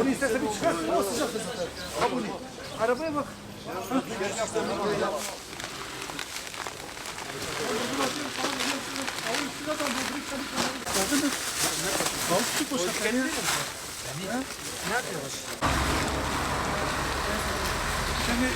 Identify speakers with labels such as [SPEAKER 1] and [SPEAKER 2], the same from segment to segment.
[SPEAKER 1] Onu istersen bir çıkar. O sıcak zaten. Abone. Arabaya bak. Şimdi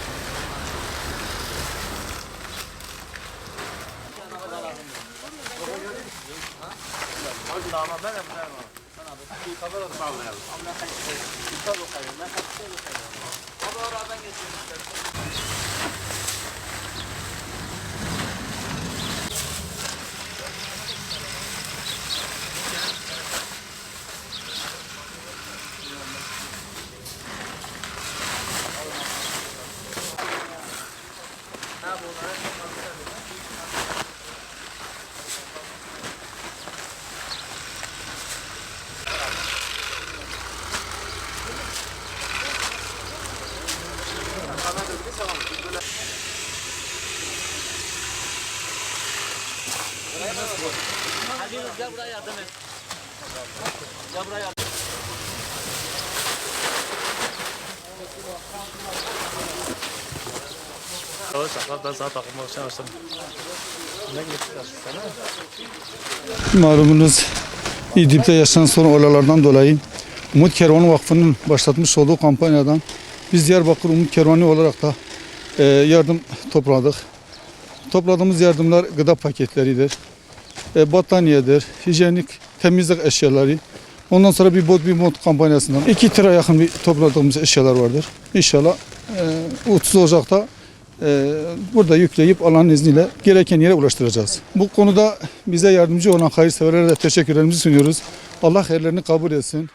[SPEAKER 2] Gel buraya yardım et. Gel buraya yardım et.
[SPEAKER 1] malumunuz İdlib'de yaşanan son olaylardan dolayı Umut Kervanı Vakfı'nın başlatmış olduğu kampanyadan biz Diyarbakır Umut Kervanı olarak da yardım topladık. Topladığımız yardımlar gıda paketleridir, battaniyedir, hijyenik temizlik eşyaları. Ondan sonra bir mont kampanyasından 2 lira yakın bir topladığımız eşyalar vardır. İnşallah 30 Ocak'ta burada yükleyip Allah'ın izniyle gereken yere ulaştıracağız. Bu konuda bize yardımcı olan hayırseverlere de teşekkürlerimizi sunuyoruz. Allah hayırlarını kabul etsin.